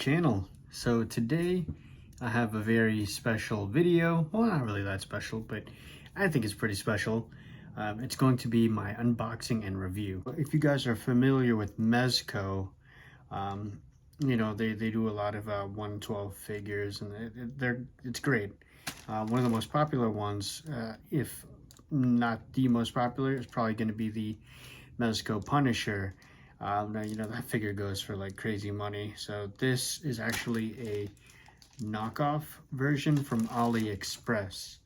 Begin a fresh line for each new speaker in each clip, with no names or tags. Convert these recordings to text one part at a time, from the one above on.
channel. So today I have a very special video. Well, not really that special, but I think it's pretty special. It's going to be my unboxing and review. If you guys are familiar with Mezco, you know, they do a lot of 112 figures, and it's great. One of the most popular ones, if not the most popular, is probably going to be the Mezco Punisher. Now, you know, that figure goes for like crazy money. So this is actually a knockoff version from AliExpress.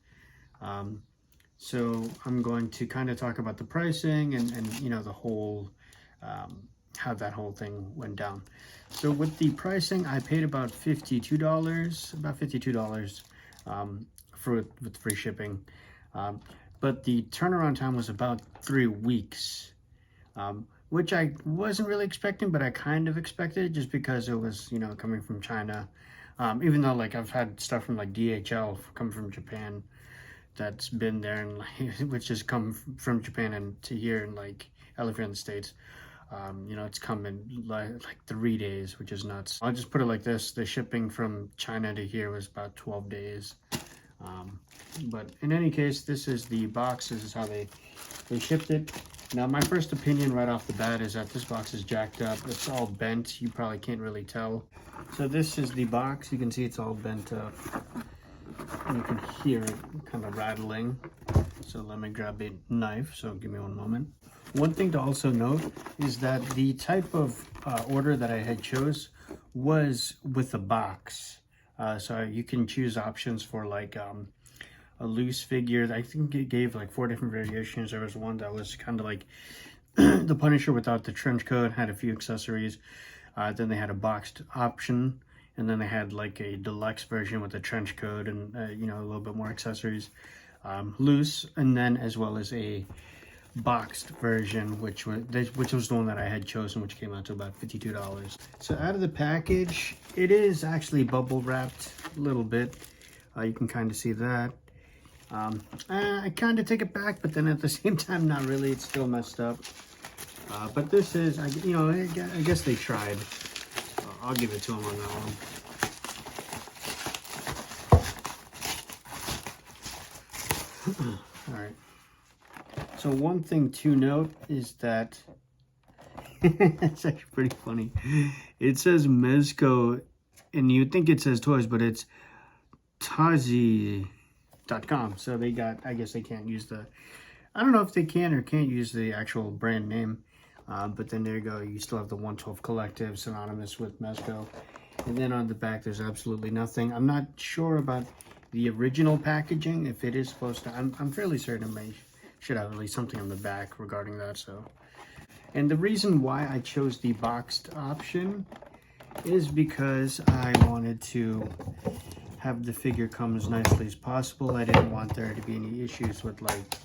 So I'm going to kind of talk about the pricing and you know, the whole, how that whole thing went down. So with the pricing, I paid about $52, with free shipping. But the turnaround time was about 3 weeks. Which I wasn't really expecting, but I kind of expected, just because it was, you know, coming from China. Even though, like, I've had stuff from like DHL come from Japan that's been there, and like, which has come from Japan and to here, and like I live here in the States. You know, it's come in like 3 days, which is nuts. I'll just put it like this: the shipping from China to here was about 12 days. But in any case, this is the box. This is how they shipped it. Now, my first opinion right off the bat is that this box is jacked up. It's all bent. You probably can't really tell. So this is the box. You can see it's all bent up. And you can hear it kind of rattling. So let me grab a knife. So give me one moment. One thing to also note is that the type of order that I had chose was with a box. So you can choose options for like a loose figure. I think it gave like 4 different variations. There was one that was kind of like the Punisher without the trench coat, had a few accessories. Then they had a boxed option, and then they had like a deluxe version with a trench coat and you know, a little bit more accessories, loose, and then as well as a boxed version, which was the one that I had chosen, which came out to about $52. So out of the package, it is actually bubble wrapped a little bit. You can kind of see that. I kind of take it back, but then at the same time, not really. It's still messed up. But this is, you know, I guess they tried. I'll give it to them on that one. All right. So one thing to note is that it's actually pretty funny. It says Mezco, and you'd think it says toys, but it's Tazi.com. So they got, I guess they can't use the, I don't know if they can or can't use the actual brand name. But then there you go. You still have the 112 Collective synonymous with Mezco. And then on the back, there's absolutely nothing. I'm not sure about the original packaging, if it is supposed to. I'm fairly certain it should have at least something on the back regarding that. So, and the reason why I chose the boxed option is because I wanted to have the figure come as nicely as possible. I didn't want there to be any issues with like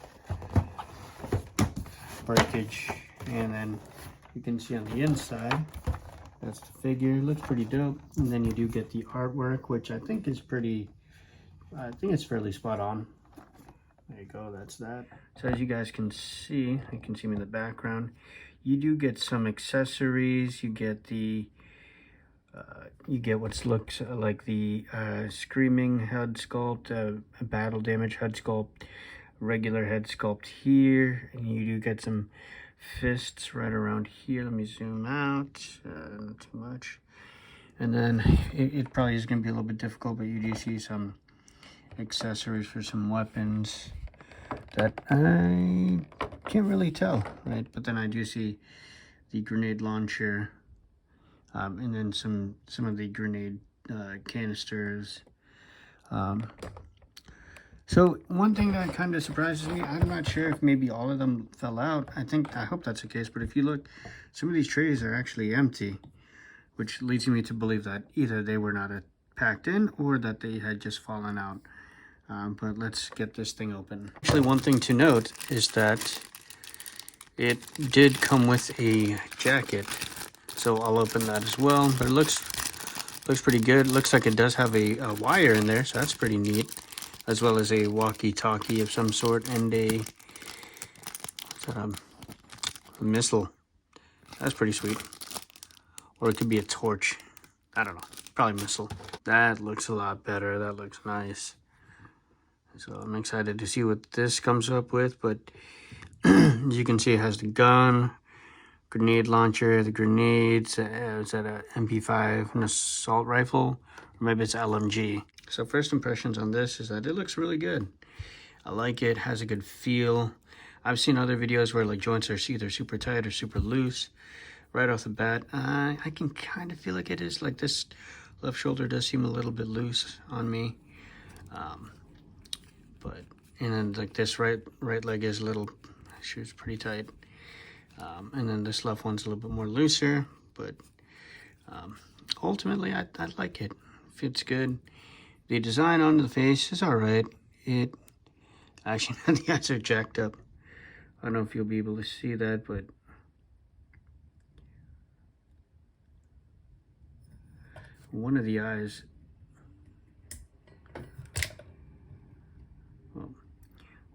breakage. And then you can see on the inside, that's the figure. It looks pretty dope. And then you do get the artwork, which I think is pretty, I think it's fairly spot on. There you go, that's that. So as you guys can see, you can see me in the background, you do get some accessories. You get the, you get what looks like the Screaming head sculpt, battle damage head sculpt, regular head sculpt here, and you do get some fists right around here. Let me zoom out, not too much. And then it probably is going to be a little bit difficult, but you do see some accessories for some weapons that I can't really tell, right? But then I do see the grenade launcher, and then some of the grenade canisters. So one thing that kind of surprises me, I'm not sure if maybe all of them fell out. I hope that's the case, but if you look, some of these trays are actually empty, which leads me to believe that either they were not packed in or that they had just fallen out. But let's get this thing open. Actually, one thing to note is that it did come with a jacket, so I'll open that as well. But it looks pretty good. It looks like it does have a wire in there, so that's pretty neat, as well as a walkie-talkie of some sort and a missile. That's pretty sweet. Or it could be a torch. I don't know. Probably missile. That looks a lot better. That looks nice. So I'm excited to see what this comes up with. But as you can see, it has the gun, grenade launcher, the grenades. Is that a MP5, an assault rifle? Or maybe it's LMG. So first impressions on this is that it looks really good. I like it. Has a good feel. I've seen other videos where like joints are either super tight or super loose. Right off the bat, I can kind of feel like it is. Like this left shoulder does seem a little bit loose on me. But and then like this right leg is a little, shoes pretty tight. And then this left one's a little bit more looser, but ultimately I like it. Fits good. The design on the face is all right. It actually, the eyes are jacked up. I don't know if you'll be able to see that, but one of the eyes, well,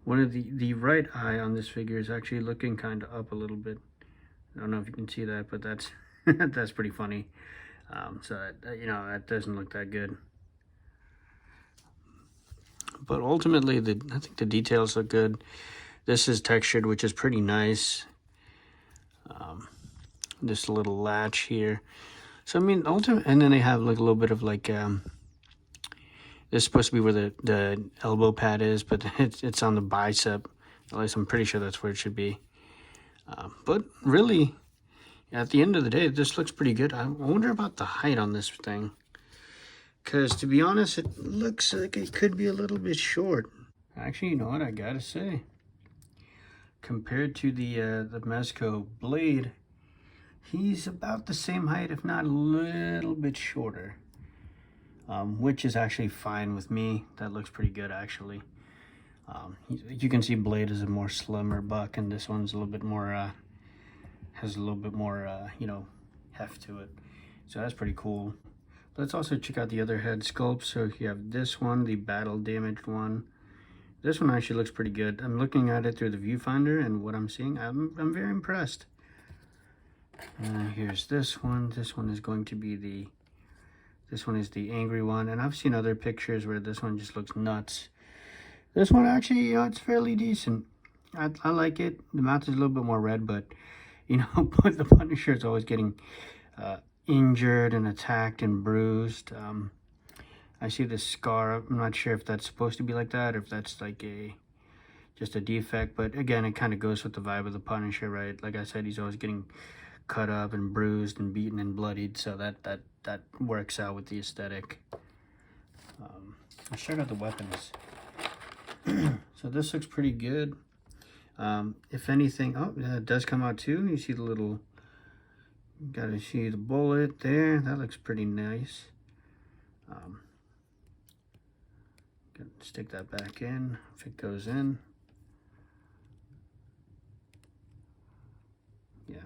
one of the right eye on this figure is actually looking kind of up a little bit. I don't know if you can see that, but that's that's pretty funny. So that, you know, that doesn't look that good. But ultimately, I think the details look good. This is textured, which is pretty nice. This little latch here. So I mean, ultimately, and then they have like a little bit of like this is supposed to be where the elbow pad is, but it's on the bicep. At least I'm pretty sure that's where it should be. But really, at the end of the day, this looks pretty good. I wonder about the height on this thing, because to be honest, it looks like it could be a little bit short. Actually, you know what? I gotta say, compared to the Mezco blade, he's about the same height, if not a little bit shorter, which is actually fine with me. That looks pretty good, actually. You can see Blade is a more slimmer buck, and this one's a little bit more, has a little bit more, you know, heft to it. So that's pretty cool. Let's also check out the other head sculpt. So you have this one, the battle damaged one. This one actually looks pretty good. I'm looking at it through the viewfinder, and what I'm seeing, I'm very impressed. Here's this one. This one is going to be this one is the angry one, and I've seen other pictures where this one just looks nuts. This one actually, you know, it's fairly decent. I like it. The mouth is a little bit more red, but you know, but the Punisher is always getting injured and attacked and bruised. I see this scar. I'm not sure if that's supposed to be like that or if that's like just a defect, but again, it kind of goes with the vibe of the Punisher, right? Like I said, he's always getting cut up and bruised and beaten and bloodied, so that works out with the aesthetic. Let's check out the weapons. So this looks pretty good. If anything, oh yeah, it does come out too. You see the little, gotta see the bullet there. That looks pretty nice. Stick that back in if it goes in. Yeah,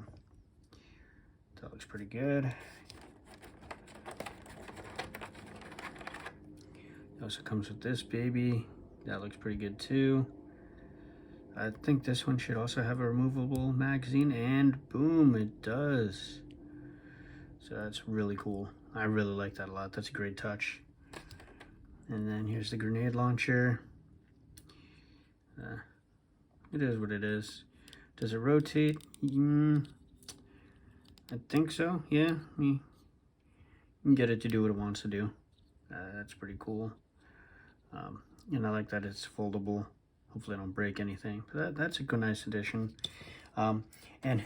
that looks pretty good. It also comes with this baby. That looks pretty good too. I think this one should also have a removable magazine, and boom, it does. So that's really cool. I really like that a lot. That's a great touch. And then here's the grenade launcher. It is what it is. Does it rotate? I think so. Yeah, you can get it to do what it wants to do. That's pretty cool. And I like that it's foldable. Hopefully I don't break anything. But that's a good, nice addition. And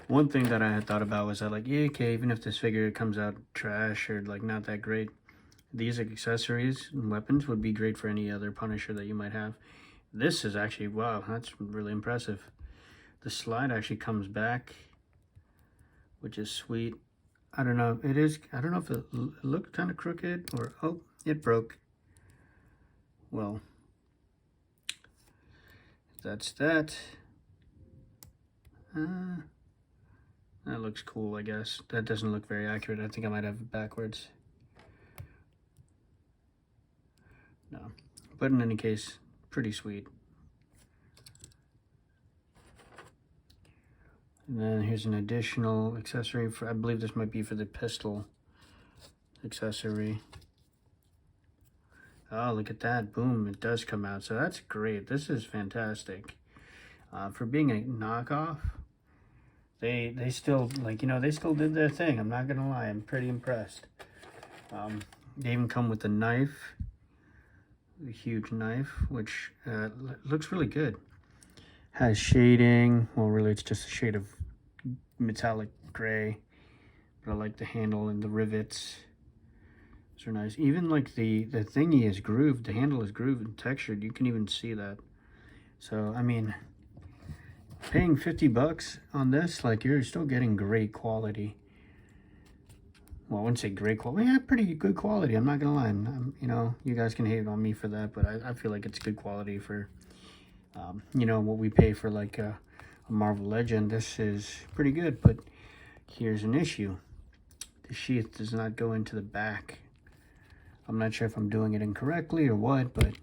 one thing that I had thought about was that, like, yeah, okay, even if this figure comes out trash or like not that great, these accessories and weapons would be great for any other Punisher that you might have. This is actually, wow, that's really impressive. The slide actually comes back, which is sweet. I don't know, it is, I don't know if it looked kind of crooked or, oh, it broke. Well, that's that. That looks cool, I guess. That doesn't look very accurate. I think I might have it backwards. No, but in any case, pretty sweet. And then here's an additional accessory for, I believe this might be for the pistol. accessory. Oh, look at that. Boom, it does come out. So that's great. This is fantastic. For being a knockoff, they still, like, you know, they still did their thing. I'm not going to lie. I'm pretty impressed. They even come with a knife, a huge knife, which looks really good. Has shading. Well, really, it's just a shade of metallic gray. But I like the handle and the rivets. Those are nice. Even like the thingy is grooved. The handle is grooved and textured. You can even see that. So, I mean, paying 50 bucks on this, like, you're still getting great quality. Well, I wouldn't say great quality. Yeah, pretty good quality. I'm not gonna lie. You know, you guys can hate on me for that, but I feel like it's good quality for, you know, what we pay for like a Marvel Legend. This is pretty good, but here's an issue. The sheath does not go into the back. I'm not sure if I'm doing it incorrectly or what, but it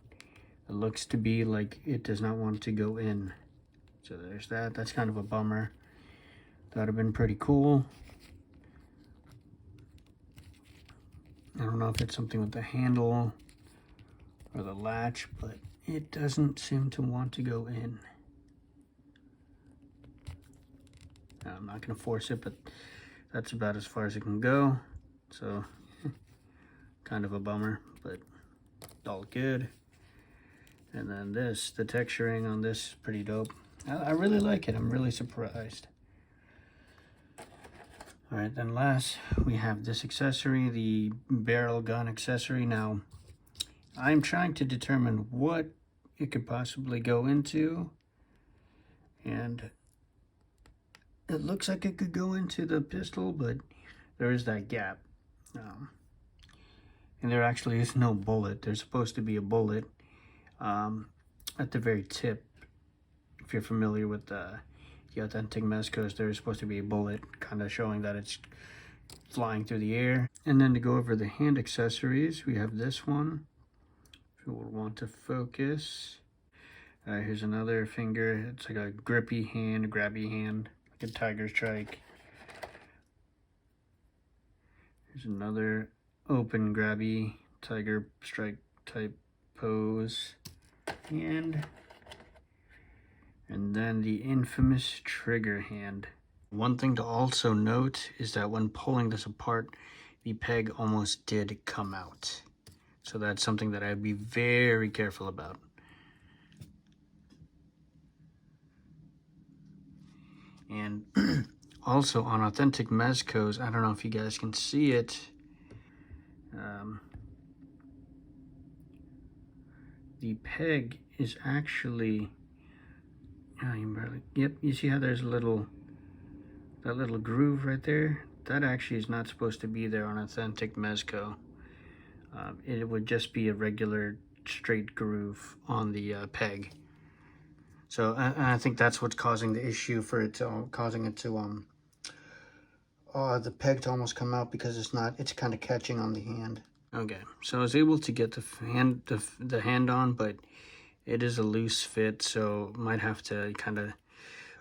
looks to be like it does not want to go in. So there's that. That's kind of a bummer. That would have been pretty cool. I don't know if it's something with the handle or the latch, but it doesn't seem to want to go in. I'm not going to force it, but that's about as far as it can go. So, kind of a bummer, but all good. And then this, the texturing on this is pretty dope. I really like it. I'm really surprised. All right, then last we have this accessory, the barrel gun accessory. Now, I'm trying to determine what it could possibly go into, and it looks like it could go into the pistol, but there is that gap. And there actually is no bullet. There's supposed to be a bullet at the very tip. If you're familiar with the authentic Mezcos, there's supposed to be a bullet kind of showing that it's flying through the air. And then to go over the hand accessories, we have this one. If you will want to focus. Here's another finger. It's like a grippy hand, a grabby hand, like a tiger strike. Here's another open grabby tiger strike type pose. And then the infamous trigger hand. One thing to also note is that when pulling this apart, the peg almost did come out. So that's something that I'd be very careful about. And also on authentic Mezcos, I don't know if you guys can see it. The peg is actually, yep, you see how there's that little groove right there? That actually is not supposed to be there on authentic Mezco. It would just be a regular straight groove on the peg. So I think that's what's causing the issue for it to, the peg to almost come out, because it's kind of catching on the hand. Okay, so I was able to get the hand on, but it is a loose fit, so might have to kind of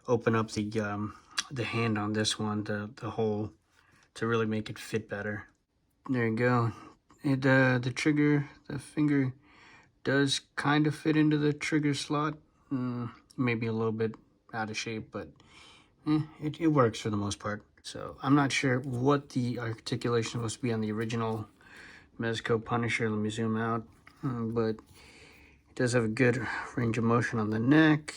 open up the hand on this one, the hole, to really make it fit better. There you go. The trigger, the finger does kind of fit into the trigger slot. Maybe a little bit out of shape, but it works for the most part. So I'm not sure what the articulation is supposed to be on the original Mezco Punisher. Let me zoom out. But it does have a good range of motion on the neck.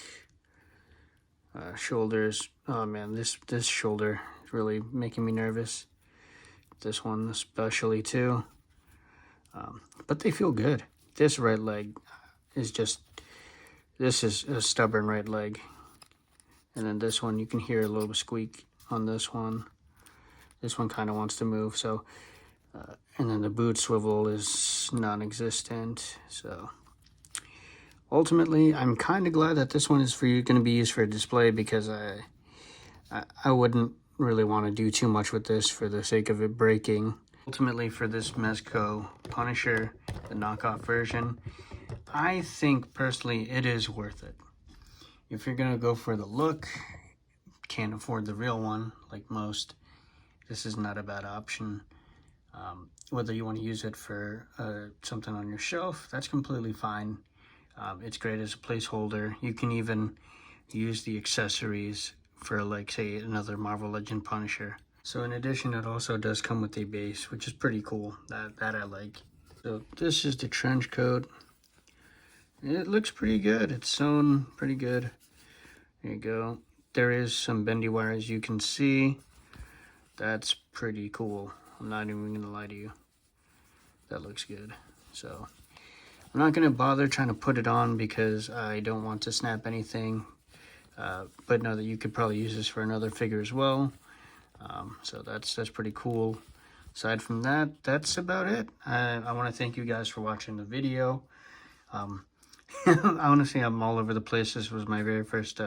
Shoulders. Oh man, this shoulder is really making me nervous. This one especially too. But they feel good. This right leg is this is a stubborn right leg. And then this one, you can hear a little squeak on this one. This one kind of wants to move, so... and then the boot swivel is non-existent, so... Ultimately, I'm kind of glad that this one is going to be used for a display, because I wouldn't really want to do too much with this for the sake of it breaking. Ultimately, for this Mezco Punisher, the knockoff version, I think personally it is worth it. If you're going to go for the look, can't afford the real one like most, this is not a bad option. Whether you want to use it for something on your shelf, that's completely fine. It's great as a placeholder. You can even use the accessories for, like, say, another Marvel Legend Punisher. So in addition, it also does come with a base, which is pretty cool. That I like. So this is the trench coat. It looks pretty good. It's sewn pretty good. There you go. There is some bendy wires you can see. That's pretty cool. I'm not even gonna lie to you. That looks good. So I'm not gonna bother trying to put it on because I don't want to snap anything. But know that you could probably use this for another figure as well. So that's pretty cool. Aside from that, that's about it. I want to thank you guys for watching the video. Honestly, I'm all over the place. This was my very first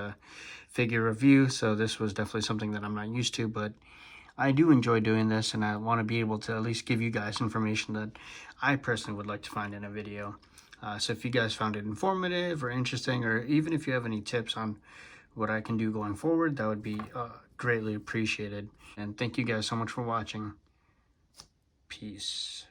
figure review, so this was definitely something that I'm not used to, but I do enjoy doing this, and I want to be able to at least give you guys information that I personally would like to find in a video. So if you guys found it informative or interesting, or even if you have any tips on what I can do going forward, that would be greatly appreciated. And thank you guys so much for watching. Peace.